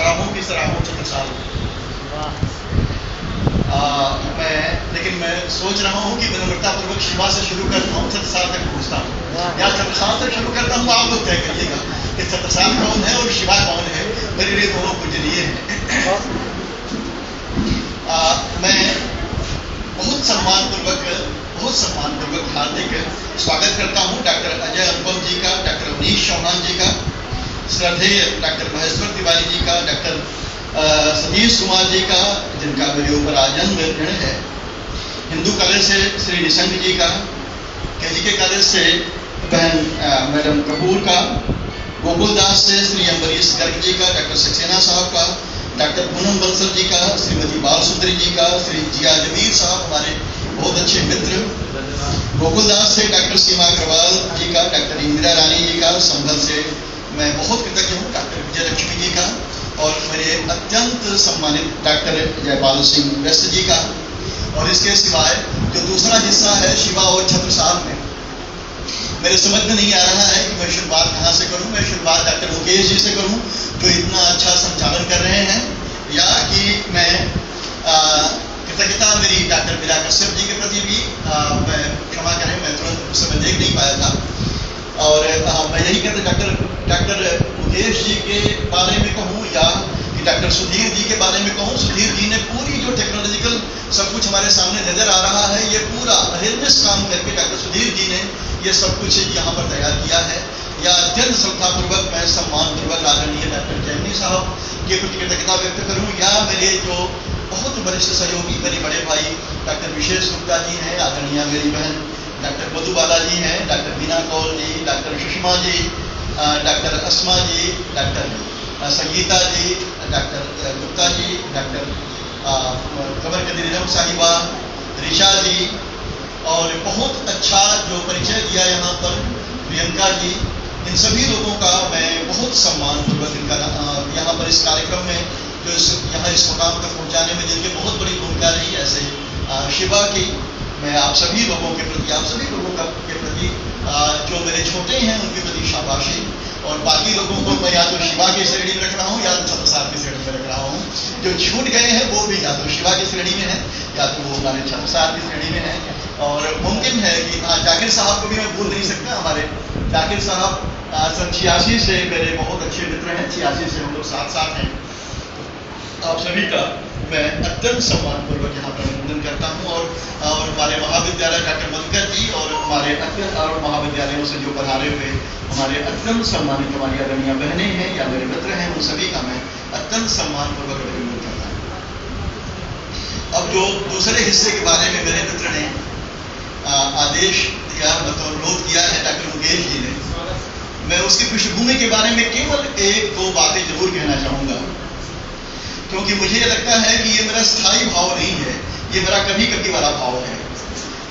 सराहूं कि सराहूं छत्रसाल। लेकिन मैं सोच रहा हूँ कि विनम्रता पूर्वक शिवा से शुरू करता हूँ, छत्रसाल तक पहुँचता हूँ या छत्रसाल तक शुरू करता हूँ। आप लोग तय करिएगा कि छत्रसाल कौन है और शिवा कौन है। मेरे लिए दोनों पूजनीय हैं। मैं बहुत सम्मानपूर्वक हार्दिक स्वागत करता हूँ डॉक्टर अजय अनुपम जी का, डॉक्टर अवनीश चौहान जी का, श्रद्धेय डॉक्टर महेश्वर तिवारी जी का, डॉक्टर सतीश कुमार जी का, जिनका मेरे ऊपर आजन्म ऋण है, हिंदू कॉलेज से श्री निशंक जी का, केजीके कॉलेज से बहन मैडम कपूर का, गोकुलदास से श्री अम्बरीश गर्ग जी का, डॉक्टर सक्सेना साहब का, डॉक्टर पूनम बंसल जी का, श्रीमती बाल सुंदरी जी का, श्री जिया जमीर साहब हमारे बहुत अच्छे मित्र, गोकुलदास से डॉक्टर सीमा अग्रवाल जी का, डॉक्टर इंदिरा रानी जी का, संभल से मैं बहुत कृतज्ञ हूँ डॉक्टर विजय लक्ष्मी जी का, और मेरे अत्यंत सम्मानित डॉक्टर जयपाल सिंह व्यस्त जी का। और इसके सिवाय जो दूसरा हिस्सा है शिवा और छत्रसाल में, मेरे समझ में नहीं आ रहा है कि मैं शुरुआत कहाँ से करूँ। मैं शुरुआत डॉक्टर मुकेश जी से करूँ जो इतना अच्छा संचालन कर रहे हैं, या कि मैं कृतज्ञता मेरी डॉक्टर मीरा कश्यप जी के प्रति भी, मैं क्षमा करें मैं तुरंत उस समय देख नहीं पाया था। और मैं यही कहता डॉक्टर मुकेश जी के बारे में कहूँ या कि डॉक्टर सुधीर जी के बारे में कहूँ। सुधीर जी ने पूरी जो टेक्नोलॉजिकल सब कुछ हमारे सामने नजर आ रहा है, ये पूरा अहिर्निश काम करके डॉक्टर सुधीर जी ने ये सब कुछ यहाँ पर तैयार किया है। या अत्यंत श्रद्धापूर्वक मैं सम्मानपूर्वक आदरणीय डॉक्टर जैनी साहब के प्रति कृतज्ञता व्यक्त करूँ, या मेरे जो बहुत वरिष्ठ सहयोगी मेरे बड़े भाई डॉक्टर विशेष गुप्ता जी हैं, आदरणीय मेरी बहन डॉक्टर मधुबाला जी हैं, डॉक्टर मीना कौल जी, डॉक्टर सुषमा जी, डॉक्टर अस्मा जी, डॉक्टर संगीता जी, डॉक्टर गुप्ता जी, डॉक्टर कमर कदीरम साहिबा, ऋषा जी, और बहुत अच्छा जो परिचय दिया यहाँ पर प्रियंका जी, इन सभी लोगों का मैं बहुत सम्मानपूर्वक इनका यहाँ पर इस कार्यक्रम में जो यहाँ इस मुकाम तक पहुँचाने में जिनकी बहुत बड़ी भूमिका रही, ऐसे शिवा की, मैं आप सभी लोगों के प्रति, आप सभी लोगों के प्रति जो मेरे छोटे हैं उनके प्रति शाबाशी, और बाकी लोगों को मैं या तो शिवा की श्रेणी में रख रहा हूँ या तो छत्रसाल की श्रेणी में रख रहा हूँ। जो छूट गए हैं वो भी या तो शिवा की श्रेणी में है या तो वो हमारे छत्रसाल की श्रेणी में है। और मुमकिन है कि जाकिर साहब को भी मैं भूल नहीं सकता। हमारे जाकिर साहब सन 86 से मेरे बहुत अच्छे मित्र हैं, 86 से हम लोग साथ हैं। आप सभी का मैं अत्यंत सम्मानपूर्वक यहाँ पर अभिनंदन करता हूँ। और हमारे महाविद्यालय डॉक्टर मधुकर जी और हमारे और महाविद्यालयों से जो पढ़ारे हुए हमारे अत्यंत सम्मानित हमारी आदरणीय बहनें हैं या मेरे मित्र हैं, उन सभी का मैं अत्यंत सम्मानपूर्वक अभिनंदन करता हूँ। अब जो दूसरे हिस्से के बारे में मेरे मित्र ने आदेश दिया, मतलब अनुरोध किया है डॉक्टर मुकेश जी ने, मैं उसकी पृष्ठभूमि के बारे में केवल एक दो बातें जरूर कहना चाहूँगा, क्योंकि मुझे लगता है कि ये मेरा स्थायी भाव नहीं है, ये मेरा कभी कभी वाला भाव है।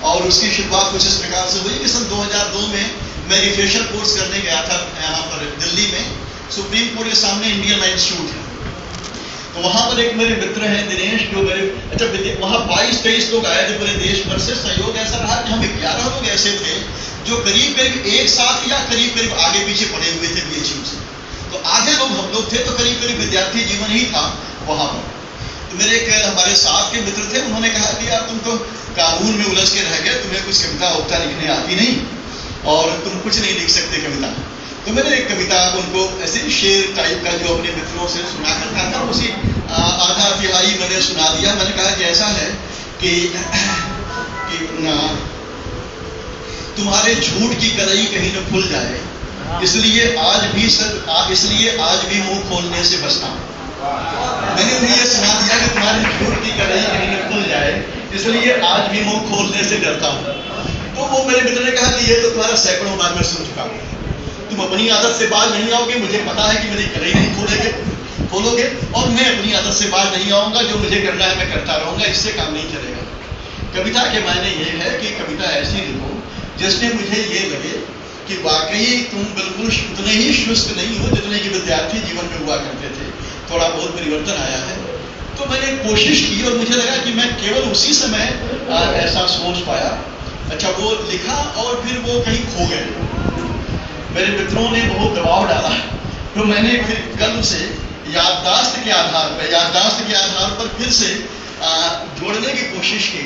और उसकी शुरुआत कुछ इस प्रकार से हुई कि सन 2002 में मैं रिफ्रेशर कोर्स करने गया था यहाँ पर दिल्ली में, सुप्रीम कोर्ट के सामने इंडियन लाइन इंस्टीट्यूट है। तो वहाँ पर एक मेरे मित्र हैं दिनेश, जो मेरे वहाँ 22-23 लोग आए थे पूरे देश भर से। सहयोग ऐसा रहा कि हम 11 लोग ऐसे थे जो करीब एक साथ या करीब आगे पीछे पड़े हुए थे बीएचयू से। तो आधे लोग हम लोग थे, तो करीब विद्यार्थी जीवन ही था वहाँ पर। तो मेरे एक हमारे साथ के मित्र थे, उन्होंने कहा कि यार तुम तो कानून में उलझ के रह गए, तुम्हें कुछ कविता उगता लिखने आती नहीं और तुम कुछ नहीं लिख सकते कविता। तो मैंने एक कविता उनको ऐसे शेर टाइप का जो अपने मित्रों से सुना करता था, उसी आधा तिहाई मैंने सुना दिया। मैंने कहा कि ऐसा है कि तुम्हारे झूठ की कलई कहीं न खुल जाए, इसलिए आज भी मुंह खोलने से बचता हूँ। मैंने उन्हें यह सुना दिया कि तुम्हारी झूठ की कलई कहीं न खुल जाए, इसलिए आज भी मुंह खोलने से डरता हूँ। तो वो मेरे मित्र ने कहा कि ये तो तुम्हारा सैकड़ों बार मैं सुन चुका हूँ, तुम अपनी आदत से बाज नहीं आओगे। मुझे पता है कि मेरी कलई नहीं खोलोगे और मैं अपनी आदत से बाज नहीं आऊँगा। जो मुझे करना है मैं करता रहूँगा, इससे काम नहीं चलेगा। कविता के मायने ये है कि कविता ऐसी लिखो जिसमें मुझे ये लगे कि वाकई तुम बिल्कुल उतने ही शुष्क नहीं हो जितने कि विद्यार्थी जीवन में हुआ करते थे। थोड़ा बहुत परिवर्तन आया है। तो मैंने कोशिश की और मुझे लगा कि मैं केवल उसी समय ऐसा सोच पाया। अच्छा, वो लिखा और फिर वो कहीं खो गए। मेरे मित्रों ने बहुत दबाव डाला, तो मैंने फिर कल से याददाश्त के आधार पर फिर से जोड़ने की कोशिश की,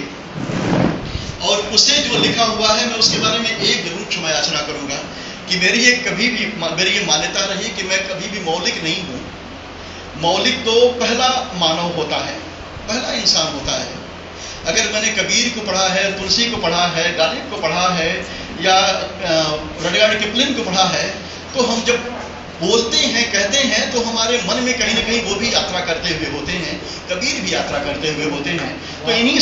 और उसे जो लिखा हुआ है मैं उसके बारे में एक जरूर क्षमा याचना करूंगा कि मेरी ये मान्यता रही कि मैं कभी भी मौलिक नहीं हूं। मौलिक तो पहला मानव होता है, पहला इंसान होता है। अगर मैंने कबीर को पढ़ा है, तुलसी को पढ़ा है, गालिब को पढ़ा है या रडियार्ड किपलिंग को पढ़ा है, तो हम जब बोलते हैं, कहते हैं, तो हमारे मन में कहीं ना कहीं वो भी यात्रा करते हुए होते हैं, कबीर भी यात्रा करते हुए होते हैं। तो इन्हीं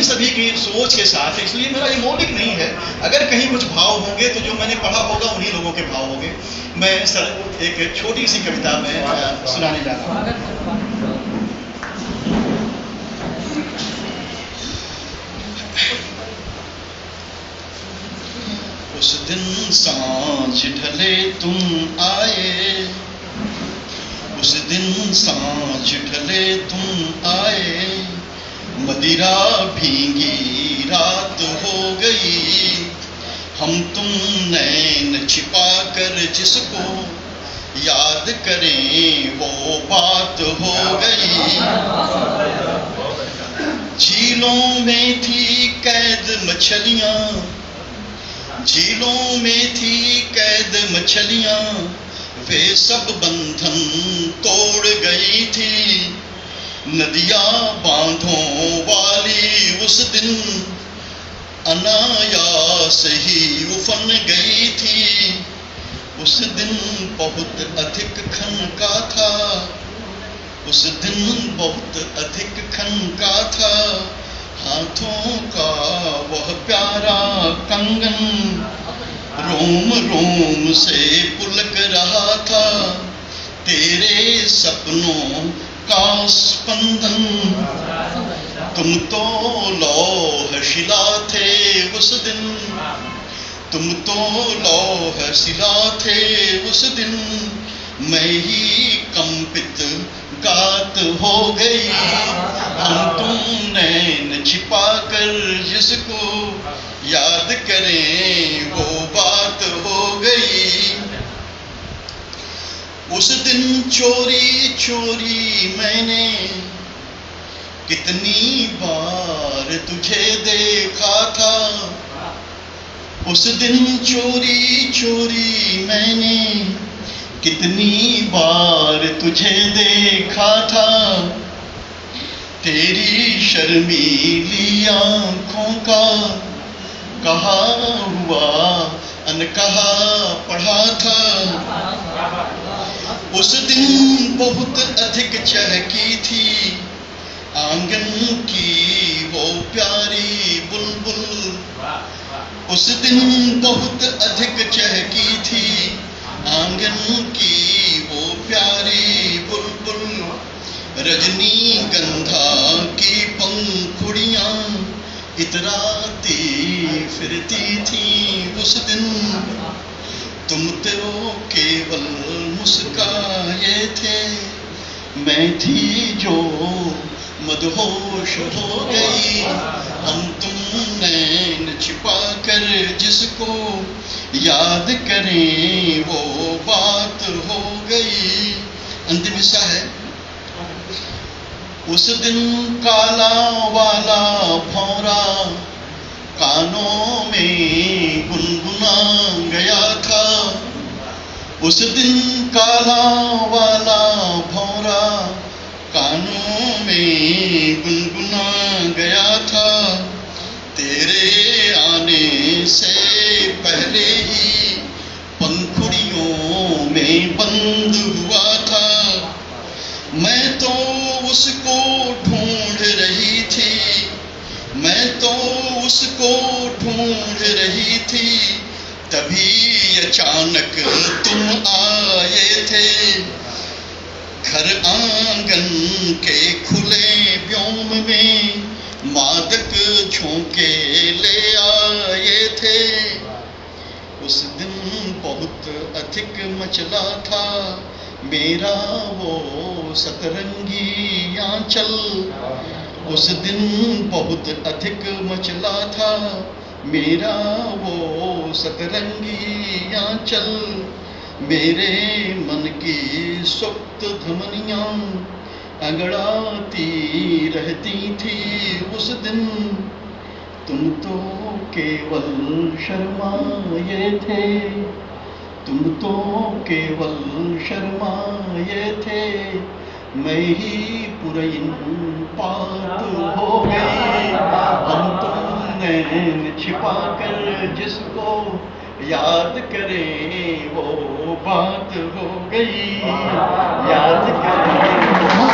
सभी की सोच के साथ, इसलिए मेरा ये मौलिक नहीं है। अगर कहीं कुछ भाव होंगे तो जो मैंने पढ़ा होगा उन्हीं लोगों के भाव होंगे। मैं सर एक छोटी सी कविता में सुनाने जा रहा हूँ। उस दिन सांझ ढले तुम आए, उस दिन सांझ ढले तुम आए, मदिरा भींगी रात हो गई, हम तुम नैन छिपा कर जिसको याद करें वो बात हो गई। झीलों में थी कैद मछलियां, झीलों में थी कैद मछलियां, वे सब बंधन तोड़ गई थी। नदियां बांधों वाली उस दिन अनायास ही उफन गई थी। उस दिन बहुत अधिक खनका था, उस दिन बहुत अधिक खनका था, हाथों का वह प्यारा कंगन रोम रोम से पुलक रहा था। तेरे सपनों का स्पंदन, तुम तो लौह शिला थे उस दिन, तुम तो लौह शिला थे उस दिन, मैं ही कंपित गात हो गई। हम तुम नैन छिपा कर जिसको याद करें वो बात हो गई। उस दिन चोरी चोरी मैंने कितनी बार तुझे देखा था, उस दिन चोरी चोरी मैंने कितनी बार तुझे देखा था। तेरी शर्मीली आंखों का कहा हुआ अनकहा पढ़ा था। उस दिन बहुत अधिक चहकी थी आंगन की वो प्यारी बुलबुल, उस दिन बहुत अधिक चहकी थी आंगन की वो प्यारी बुलबुल। रजनी गंधा की पंखुड़ियां इतराती फिरती थी उस दिन, तुम तो केवल मुस्काए थे, मैं थी जो मदहोश हो गई। हम तुम नैन छिपा कर जिसको याद करें वो बात हो गई। अंतिम हिस्सा है। उस दिन काला वाला भौरा कानों में गुनगुना गया था, उस दिन काला वाला भौरा कानों में गुनगुना गया था। तेरे आने से पहले ही पंखुड़ियों में बंद हुआ था, मैं तो उसको ढूंढ रही थी, मैं तो उसको ढूंढ रही थी, तभी अचानक तुम आए थे। घर आंगन के खुले व्योम में मादक झोंके ले आए थे। उस दिन बहुत अधिक मचला था मेरा वो सतरंगी आंचल, उस दिन बहुत अधिक मचला था मेरा वो सतरंगी आंचल। मेरे मन की सुप्त धमनियाँ अंगड़ाती रहती थी उस दिन। तुम तो केवल शर्माए थे, तुम तो केवल शर्माए थे। मैं ही पुरइन पात हो गई, हम तुमने छिपा कर जिसको याद करें वो बात हो गई, याद करें वो